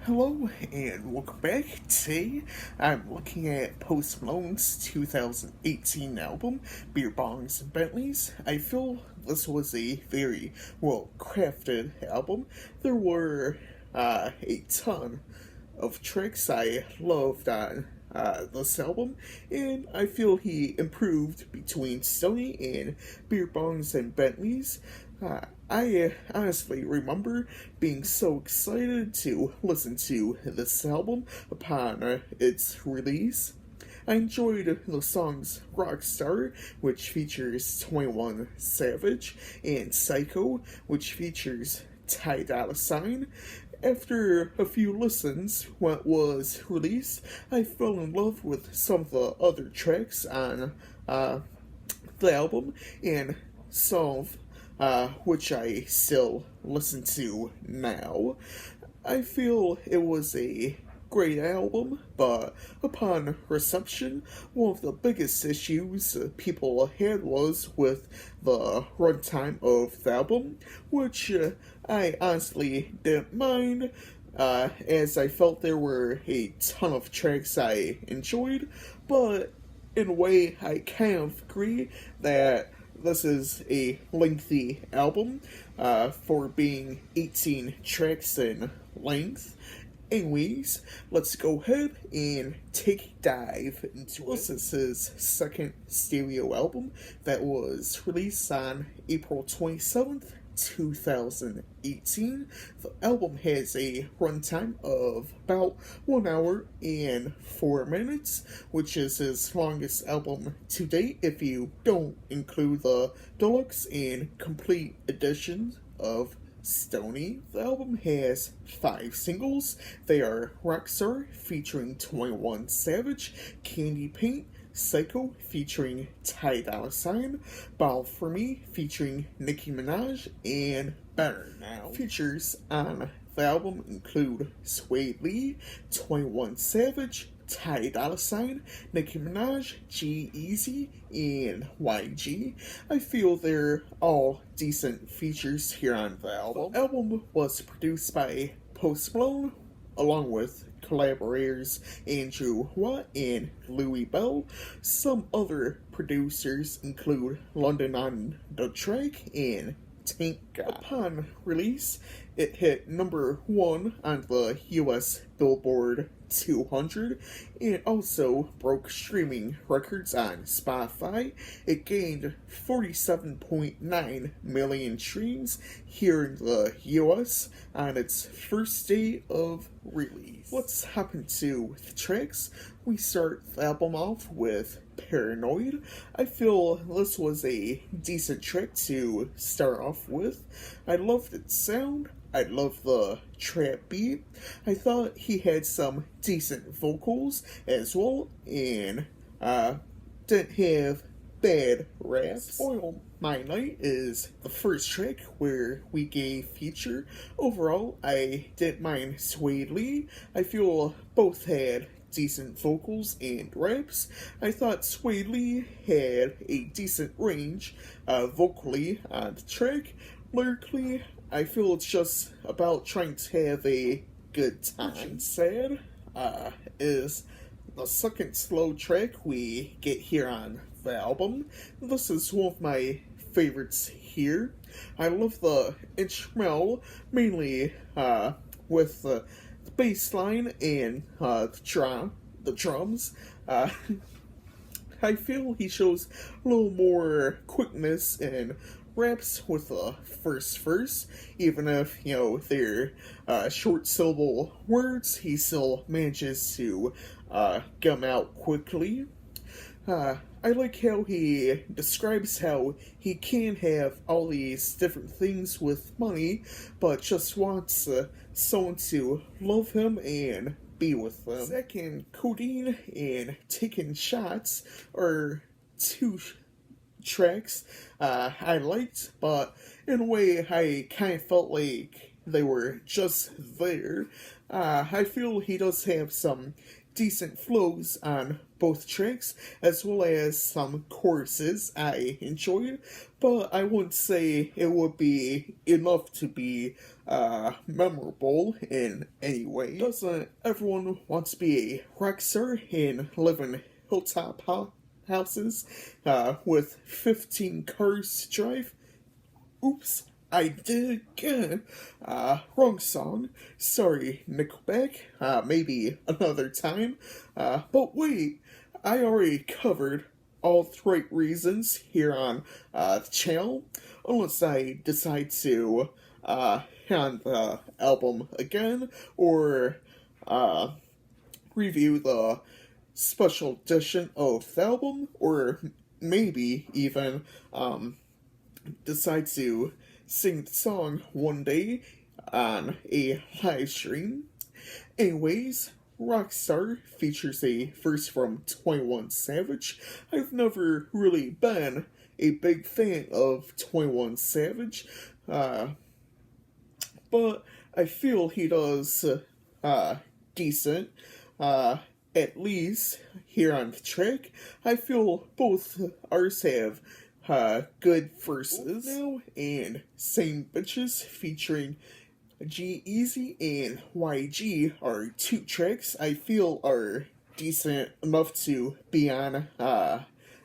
Hello and welcome back. Today I'm looking at Post Malone's 2018 album, Beerbongs and Bentleys. I feel this was a very well crafted album. There were a ton of tracks I loved on this album, and I feel he improved between Sony and Beer Bongs and Bentleys. I honestly remember being so excited to listen to this album upon its release. I enjoyed the songs Rockstar, which features 21 Savage, and Psycho, which features Ty Dolla $ign. After a few listens, when it was released, I fell in love with some of the other tracks on the album, and some of which I still listen to now. I feel it was a great album, but upon reception, one of the biggest issues people had was with the runtime of the album, which I honestly didn't mind, as I felt there were a ton of tracks I enjoyed, but in a way, I kind of agree that this is a lengthy album for being 18 tracks in length. Anyways, let's go ahead and take a dive into it. This is his second stereo album that was released on April 27th, 2018. The album has a runtime of about 1 hour and 4 minutes, which is his longest album to date if you don't include the deluxe and complete editions of Stoney. The album has 5 singles. They are Rockstar featuring 21 Savage, Candy Paint, Psycho featuring Ty Dolla $ign, Ball For Me featuring Nicki Minaj, and Better Now. Features on the album include Sway Lee, 21 Savage, Ty Dolla $ign, Nicki Minaj, G-Eazy, and YG. I feel they're all decent features here on the album. The album was produced by Post Malone, along with collaborators Andrew Watt and Louis Bell. Some other producers include London on the Track and Tank God. Upon release, it hit number 1 on the US Billboard 200 and also broke streaming records on Spotify. It gained 47.9 million streams here in the US on its first day of release. Let's hop into the tracks. We start the album off with Paranoid. I feel this was a decent track to start off with. I loved its sound. I love the trap beat. I thought he had some decent vocals as well, and didn't have bad raps. Spoil My Night is the first track where we gave feature. Overall, I didn't mind Sway Lee. I feel both had decent vocals and raps. I thought Sway Lee had a decent range vocally on the track. Lyrically, I feel it's just about trying to have a good time. Sad is the second slow track we get here on the album. This is one of my favorites here. I love the instrumental, mainly with the bass line and the drums. I feel he shows a little more quickness and raps with the first verse, even if, they're short syllable words, he still manages to get them out quickly. I like how he describes how he can have all these different things with money, but just wants someone to love him and be with them. Second, Codeine and Taking Shots are two tracks I liked, but in a way I kind of felt like they were just there. I feel he does have some decent flows on both tracks, as well as some choruses I enjoyed, but I wouldn't say it would be enough to be memorable in any way. Doesn't everyone want to be a rockstar and live in hilltop houses with 15 cars to drive? Oops, I did it again. Wrong song. Sorry, Nickelback. Maybe another time. But wait, I already covered all the right reasons here on the channel, unless I decide to hand the album again, or review the special edition of the album, or maybe even decide to sing the song one day on a live stream. Anyways, Rockstar features a verse from 21 Savage. I've never really been a big fan of 21 Savage, but I feel he does decent. At least here on the track, I feel both ours have good verses now, and Same Bitches featuring G-Eazy and YG are two tracks I feel are decent enough to be on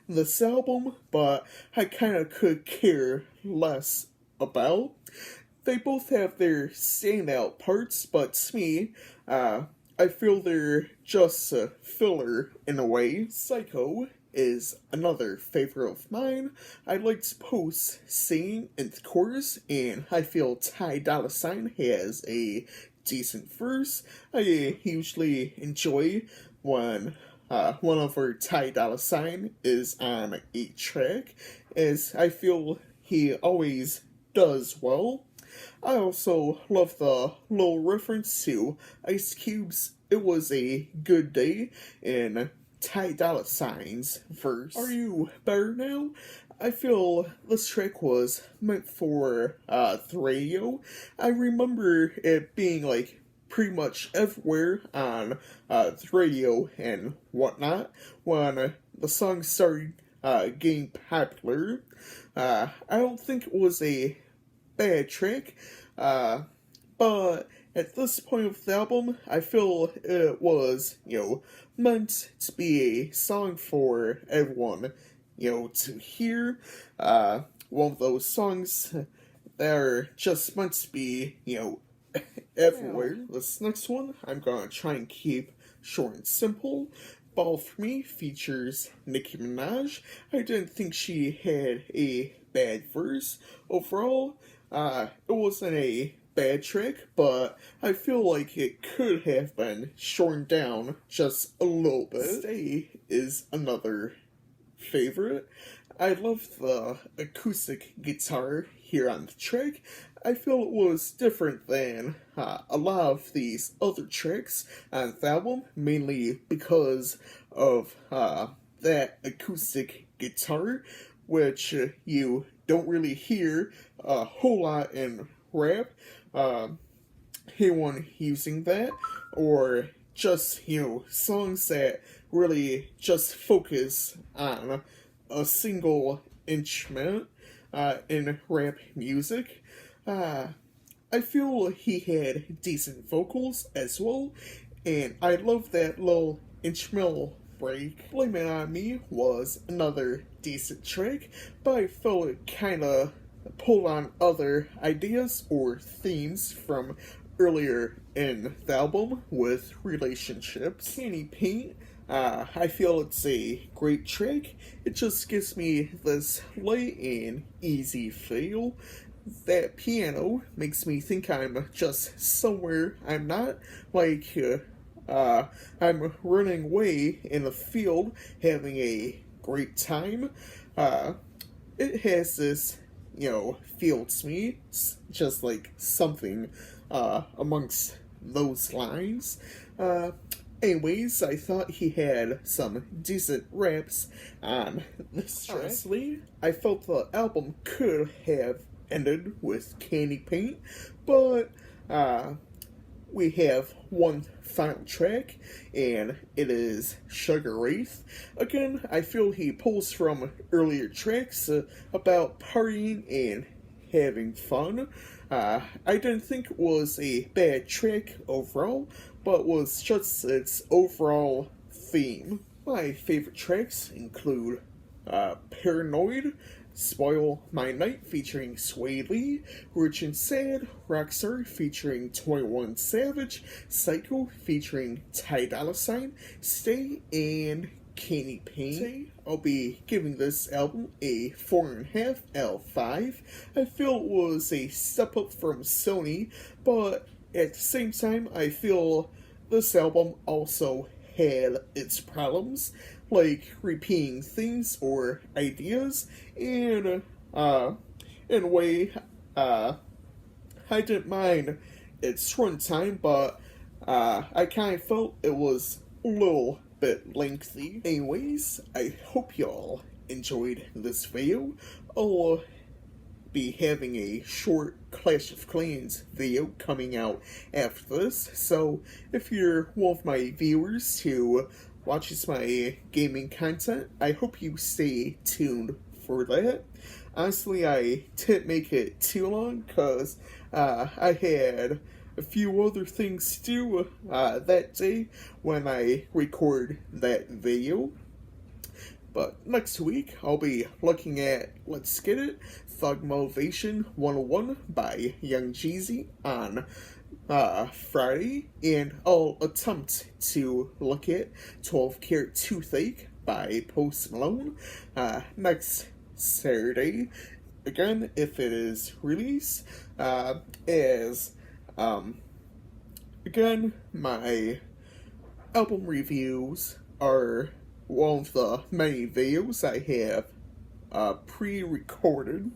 this album, but I kinda could care less about. They both have their standout parts, but to me, I feel they're just a filler in a way. Psycho is another favorite of mine. I liked Post singing in the chorus, and I feel Ty Dolla $ign has a decent verse. I usually enjoy when one of our Ty Dolla $ign is on a track, as I feel he always does well. I also love the little reference to Ice Cube's "It Was a Good Day" in Ty Dolla $ign's verse. Are You Better Now? I feel this track was meant for the radio. I remember it being like pretty much everywhere on the radio and whatnot when the song started getting popular. I don't think it was a bad track, but at this point of the album, I feel it was, meant to be a song for everyone, to hear. One of those songs that are just meant to be, everywhere. This next one, I'm gonna try and keep short and simple. Ball For Me features Nicki Minaj. I didn't think she had a bad verse. Overall, it wasn't a bad track, but I feel like it could have been shortened down just a little bit. Stay is another favorite. I love the acoustic guitar here on the track. I feel it was different than a lot of these other tracks on the album, mainly because of that acoustic guitar, which you don't really hear a whole lot in rap. Anyone using that, or just, songs that really just focus on a single instrument in rap music. I feel he had decent vocals as well, and I love that little instrumental break. Blame It On Me was another decent track, but I felt it kinda pulled on other ideas or themes from earlier in the album with relationships. Candy Paint, I feel it's a great track. It just gives me this light and easy feel. That piano makes me think I'm just somewhere I'm not, like I'm running away in the field having a great time. It has this, feel to me, just like something amongst those lines. Anyways, I thought he had some decent raps on this track. Honestly, I felt the album could have ended with Candy Paint, but we have one final track, and it is Sugar Wraith. Again, I feel he pulls from earlier tracks about partying and having fun. I didn't think it was a bad track overall, but was just its overall theme. My favorite tracks include Paranoid, Spoil My Night featuring Sway Lee, Rich and Sad, Rockstar featuring 21 Savage, Psycho featuring Ty Dolla $ign, Stay, and Candy Pain. I'll be giving this album a 4.5 out of 5. I feel it was a step up from Sony, but at the same time, I feel this album also had its problems, like repeating things or ideas, and in a way, I didn't mind its runtime, but I kind of felt it was a little bit lengthy. Anyways, I hope y'all enjoyed this video. I'll be having a short Clash of Clans video coming out after this, so if you're one of my viewers who watches my gaming content, I hope you stay tuned for that. Honestly, I didn't make it too long because I had a few other things to do that day when I record that video. But next week, I'll be looking at Let's Get It, Thug Motivation 101 by Young Jeezy on Friday, and I'll attempt to look at 12 Karat Toothache by Post Malone next Saturday, again, if it is released, again, my album reviews are one of the many videos I have pre-recorded